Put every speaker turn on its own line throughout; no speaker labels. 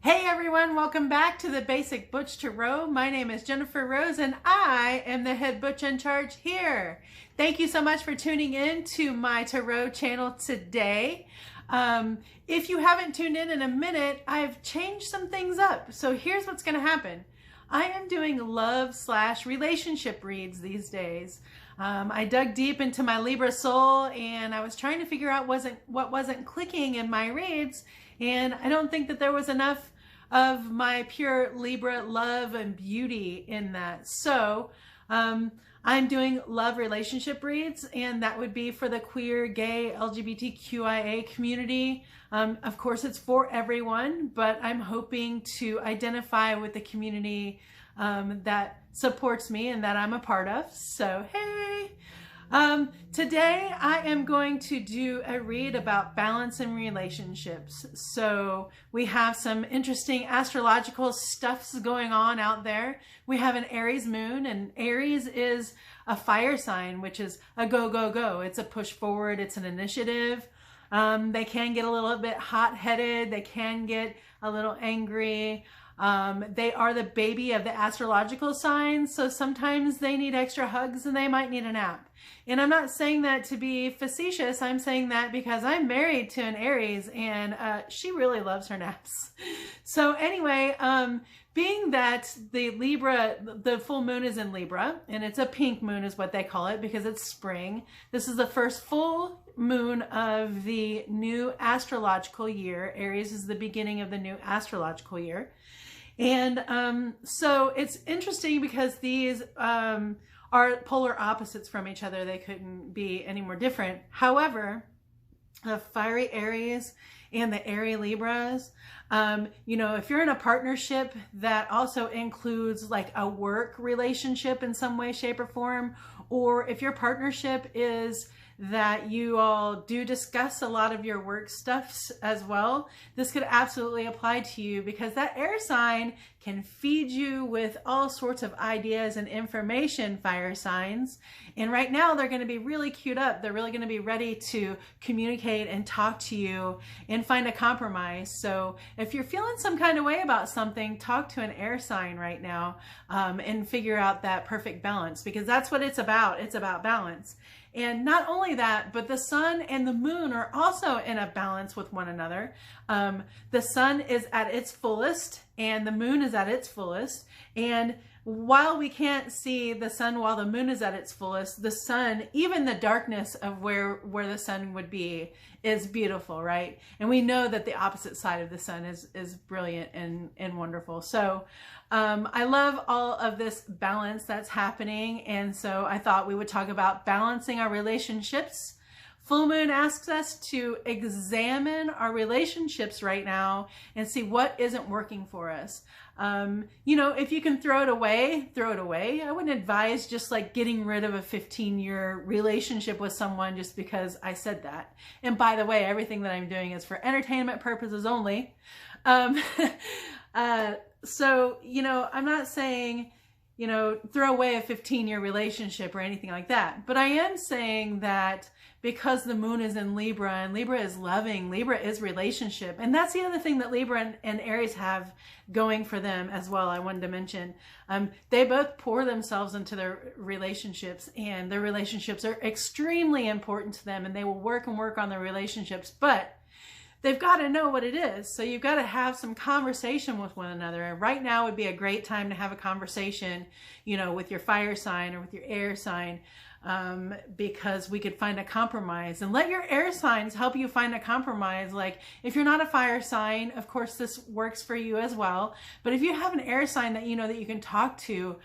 Hey everyone, welcome back to the Basic Butch Tarot. My name is Jennifer Rose and I am the head butch in charge here. Thank you so much for tuning in to my tarot channel today. If you haven't tuned in a minute, I've changed some things up. So here's what's going to happen. I am doing love/relationship reads these days. I dug deep into my Libra soul and I was trying to figure out what wasn't clicking in my reads, and I don't think that there was enough of my pure Libra love and beauty in that. So I'm doing love relationship reads, and that would be for the queer, gay, LGBTQIA community. Of course, it's for everyone, but I'm hoping to identify with the community that supports me and that I'm a part of. So, hey! Today I am going to do a read about balance in relationships. So we have some interesting astrological stuffs going on out there. We have an Aries moon, and Aries is a fire sign, which is a go, go, go. It's a push forward. It's an initiative. They can get a little bit hot-headed. They can get a little angry. They are the baby of the astrological signs, so sometimes they need extra hugs and they might need a nap. And I'm not saying that to be facetious. I'm saying that because I'm married to an Aries and she really loves her naps. So anyway, being that the full moon is in Libra, and it's a pink moon is what they call it because it's spring. This is the first full moon of the new astrological year. Aries is the beginning of the new astrological year. And so it's interesting because these are polar opposites from each other. They couldn't be any more different. However, the fiery Aries and the airy Libras, you know, if you're in a partnership that also includes like a work relationship in some way, shape, or form, or if your partnership is that you all do discuss a lot of your work stuffs as well, this could absolutely apply to you because that air sign can feed you with all sorts of ideas and information, fire signs. And right now they're going to be really queued up. They're really going to be ready to communicate and talk to you and find a compromise. So if you're feeling some kind of way about something, talk to an air sign right now and figure out that perfect balance, because that's what it's about. It's about balance. And not only that, but the sun and the moon are also in a balance with one another. The sun is at its fullest and the moon is at its fullest. And while we can't see the sun while the moon is at its fullest, the sun, even the darkness of where the sun would be, is beautiful, right? And we know that the opposite side of the sun is brilliant and wonderful. So I love all of this balance that's happening. And so I thought we would talk about balancing our relationships. Full moon asks us to examine our relationships right now and see what isn't working for us. You know, if you can throw it away, throw it away. I wouldn't advise just like getting rid of a 15-year relationship with someone just because I said that. And by the way, everything that I'm doing is for entertainment purposes only. So, you know, I'm not saying, you know, throw away a 15-year relationship or anything like that. But I am saying that because the moon is in Libra and Libra is loving, Libra is relationship. And that's the other thing that Libra and Aries have going for them as well, I wanted to mention. They both pour themselves into their relationships, and their relationships are extremely important to them, and they will work and work on their relationships. But they've got to know what it is. So you've got to have some conversation with one another. And right now would be a great time to have a conversation, you know, with your fire sign or with your air sign, because we could find a compromise. And let your air signs help you find a compromise. Like if you're not a fire sign, of course this works for you as well. But if you have an air sign that you know that you can talk to,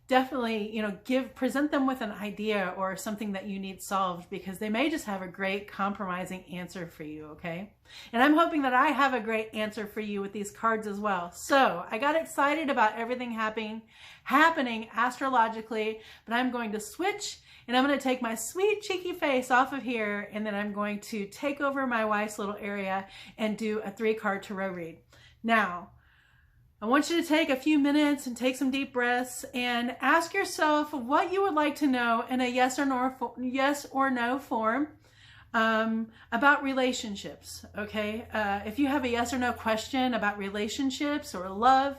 definitely, you know, present them with an idea or something that you need solved, because they may just have a great compromising answer for you, okay? And I'm hoping that I have a great answer for you with these cards as well. So I got excited about everything happening astrologically, but I'm going to switch and I'm going to take my sweet cheeky face off of here, and then I'm going to take over my wife's little area and do a 3-card tarot read. Now, I want you to take a few minutes and take some deep breaths and ask yourself what you would like to know in a yes or no form. about relationships, okay? If you have a yes or no question about relationships or love,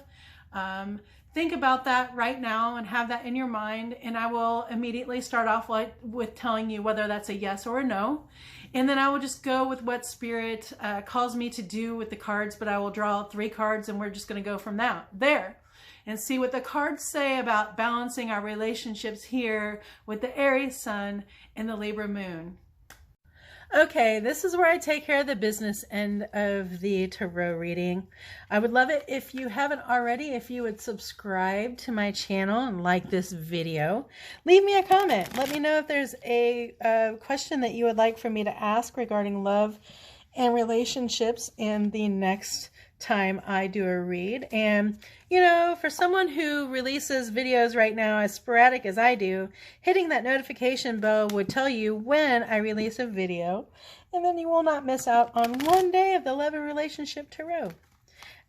think about that right now and have that in your mind. And I will immediately start off with telling you whether that's a yes or a no. And then I will just go with what Spirit calls me to do with the cards, but I will draw 3 cards and we're just going to go from there and see what the cards say about balancing our relationships here with the Aries Sun and the Libra Moon. Okay, this is where I take care of the business end of the tarot reading. I would love it if you haven't already, if you would subscribe to my channel and like this video. Leave me a comment. Let me know if there's a question that you would like for me to ask regarding love and relationships in the next time I do a read. And you know, for someone who releases videos right now as sporadic as I do, hitting that notification bell would tell you when I release a video, and then you will not miss out on one day of the Love and Relationship Tarot.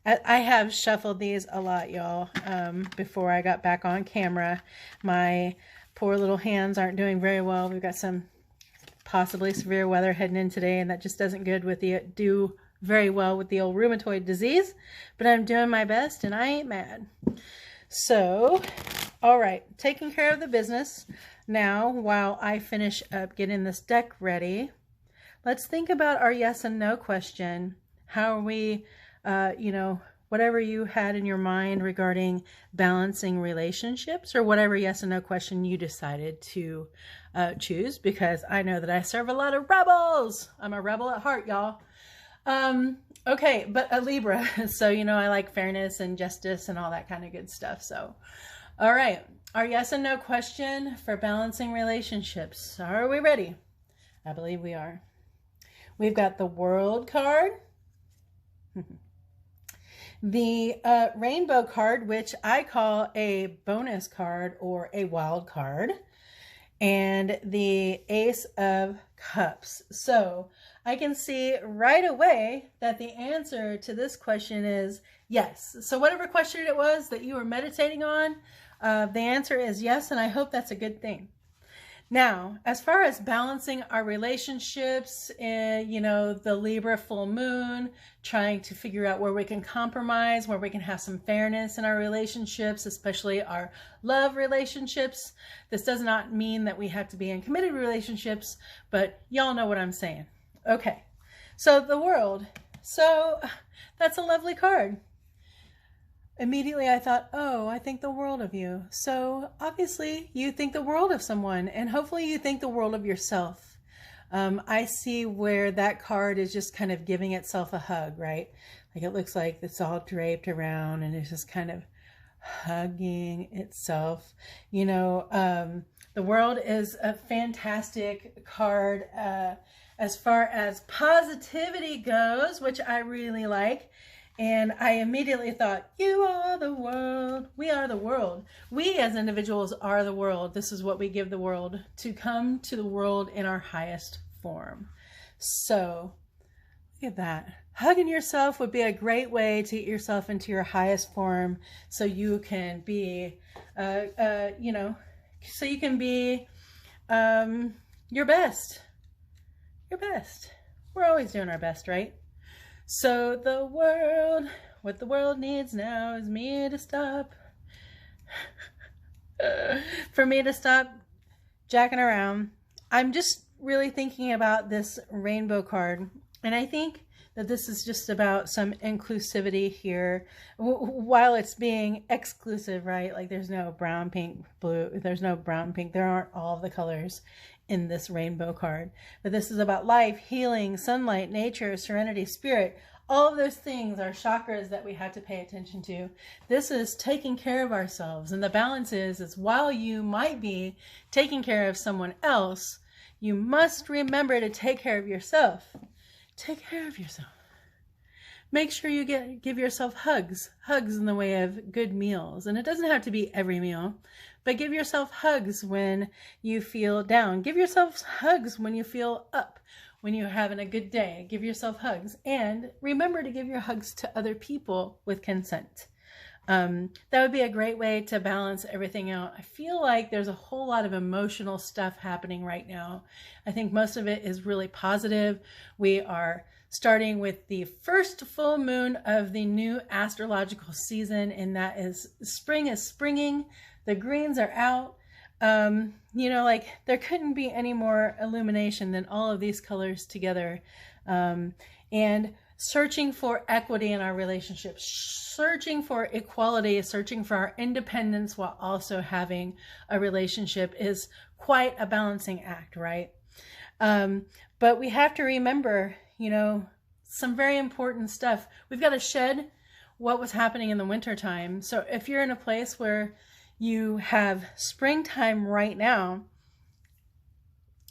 I have shuffled these a lot, y'all, before I got back on camera. My poor little hands aren't doing very well. We've got some possibly severe weather heading in today, and that just doesn't good with the very well with the old rheumatoid disease, but I'm doing my best and I ain't mad. So, all right, taking care of the business. Now, while I finish up getting this deck ready, let's think about our yes and no question. How are we, you know, whatever you had in your mind regarding balancing relationships, or whatever yes and no question you decided to choose, because I know that I serve a lot of rebels. I'm a rebel at heart, y'all. Okay, but a Libra, so you know I like fairness and justice and all that kind of good stuff. So, all right, our yes and no question for balancing relationships. Are we ready? I believe we are. We've got the World card, the Rainbow card, which I call a bonus card or a wild card, and the Ace of Cups. So I can see right away that the answer to this question is yes. So whatever question it was that you were meditating on, the answer is yes, and I hope that's a good thing. Now, as far as balancing our relationships, you know, the Libra full moon, trying to figure out where we can compromise, where we can have some fairness in our relationships, especially our love relationships. This does not mean that we have to be in committed relationships, but y'all know what I'm saying. Okay, so the World. So that's a lovely card. Immediately I thought, oh, I think the world of you. So obviously you think the world of someone, and hopefully you think the world of yourself. I see where that card is just kind of giving itself a hug, right? Like it looks like it's all draped around and it's just kind of hugging itself. You know, the World is a fantastic card as far as positivity goes, which I really like. And I immediately thought, you are the world. We are the world. We as individuals are the world. This is what we give the world, to come to the world in our highest form. So look at that. Hugging yourself would be a great way to get yourself into your highest form, so you can be, you know, so you can be your best. Your best. We're always doing our best, right? So the world, what the world needs now is me to stop. For me to stop jacking around. I'm just really thinking about this Rainbow card. And I think that this is just about some inclusivity here. While it's being exclusive, right? Like there's no brown, pink, blue. There's no brown, pink. There aren't all of the colors in this Rainbow card. But this is about life, healing, sunlight, nature, serenity, spirit. All of those things are chakras that we have to pay attention to. This is taking care of ourselves. And the balance is while you might be taking care of someone else, you must remember to take care of yourself. Take care of yourself. Make sure you give yourself hugs. Hugs in the way of good meals. And it doesn't have to be every meal, but give yourself hugs when you feel down. Give yourself hugs when you feel up, when you're having a good day. Give yourself hugs. And remember to give your hugs to other people with consent. That would be a great way to balance everything out. I feel like there's a whole lot of emotional stuff happening right now. I think most of it is really positive. We are starting with the first full moon of the new astrological season, and that is spring is springing. The greens are out. You know, like there couldn't be any more illumination than all of these colors together. And searching for equity in our relationships, searching for equality, searching for our independence while also having a relationship is quite a balancing act, right? But we have to remember, you know, some very important stuff. We've got to shed what was happening in the wintertime. So if you're in a place where you have springtime right now,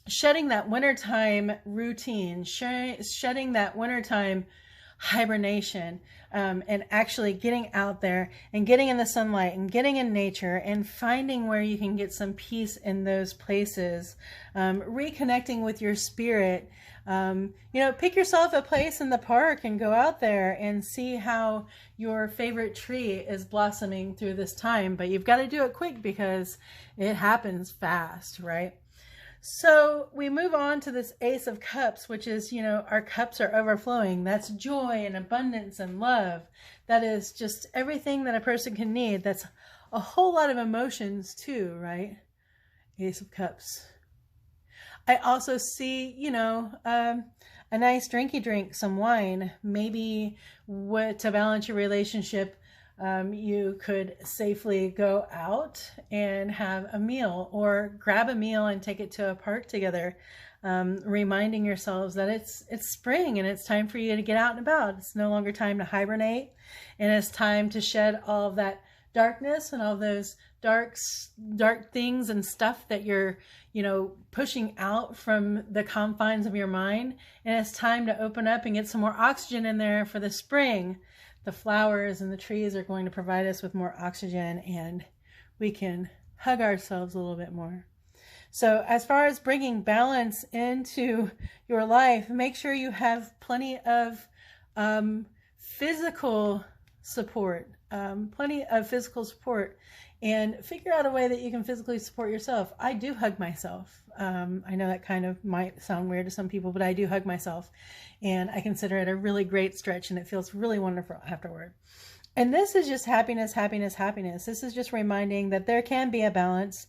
shedding that wintertime routine, shedding that wintertime hibernation, and actually getting out there and getting in the sunlight and getting in nature and finding where you can get some peace in those places, reconnecting with your spirit. You know, pick yourself a place in the park and go out there and see how your favorite tree is blossoming through this time, but you've got to do it quick because it happens fast, right? So we move on to this Ace of Cups, which is, you know, our cups are overflowing. That's joy and abundance and love. That is just everything that a person can need. That's a whole lot of emotions too, right? Ace of Cups. I also see, you know, a nice drinky drink, some wine, maybe to balance your relationship. You could safely go out and have a meal or grab a meal and take it to a park together, reminding yourselves that it's spring and it's time for you to get out and about. It's no longer time to hibernate, and it's time to shed all of that darkness and all those dark things and stuff that you're, you know, pushing out from the confines of your mind. And it's time to open up and get some more oxygen in there for the spring. The flowers and the trees are going to provide us with more oxygen, and we can hug ourselves a little bit more. So as far as bringing balance into your life, make sure you have plenty of physical support, and figure out a way that you can physically support yourself. I do hug myself. I know that kind of might sound weird to some people, but I do hug myself, and I consider it a really great stretch, and it feels really wonderful afterward. And this is just happiness, happiness, happiness. This is just reminding that there can be a balance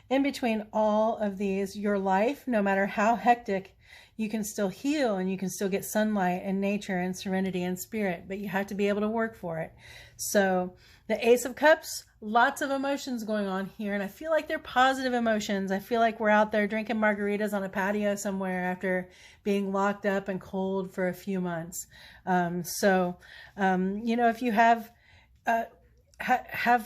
in between all of these. Your life, no matter how hectic, you can still heal and you can still get sunlight and nature and serenity and spirit, but you have to be able to work for it. So the Ace of Cups, lots of emotions going on here, and I feel like they're positive emotions. I feel like we're out there drinking margaritas on a patio somewhere after being locked up and cold for a few months. You know, if you have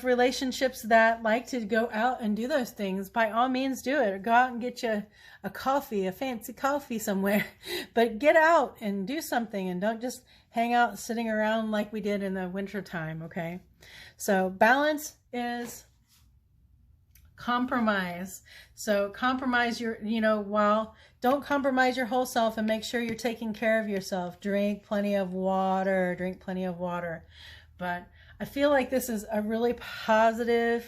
relationships that like to go out and do those things, by all means do it. Or go out and get you a coffee, a fancy coffee somewhere. But get out and do something, and don't just hang out sitting around like we did in the winter time, okay? So balance is compromise. So compromise your, you know, don't compromise your whole self, and make sure you're taking care of yourself. Drink plenty of water, But I feel like this is a really positive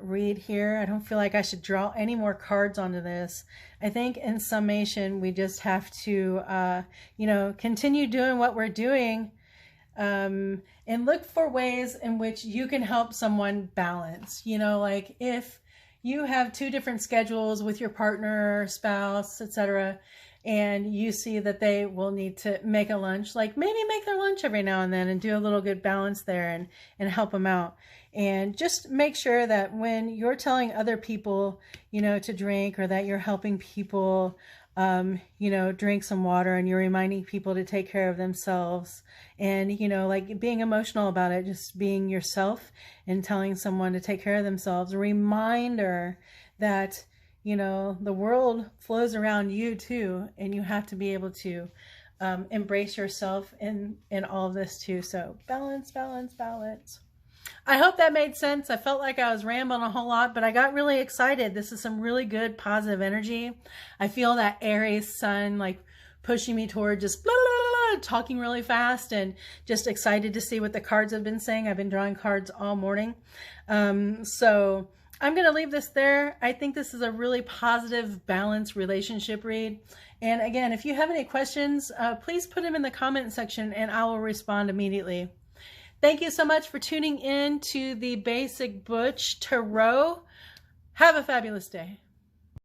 read here. I don't feel like I should draw any more cards onto this. I think in summation, we just have to, you know, continue doing what we're doing, and look for ways in which you can help someone balance. You know, like if you have two different schedules with your partner, spouse, etc., and you see that they will need to make a lunch, like maybe make their lunch every now and then and do a little good balance there and help them out. And just make sure that when you're telling other people, you know, to drink, or that you're helping people, you know, drink some water, and you're reminding people to take care of themselves, and, you know, like being emotional about it, just being yourself and telling someone to take care of themselves. A reminder that, you know, the world flows around you too, and you have to be able to embrace yourself in all of this too. So balance, balance, balance. I hope that made sense. I felt like I was rambling a whole lot, but I got really excited. This is some really good positive energy. I feel that Aries sun like pushing me toward just blah, blah, blah, talking really fast and just excited to see what the cards have been saying. I've been drawing cards all morning. So I'm going to leave this there. I think this is a really positive, balanced relationship read. And again, if you have any questions, please put them in the comment section and I will respond immediately. Thank you so much for tuning in to the Basic Butch Tarot. Have a fabulous day.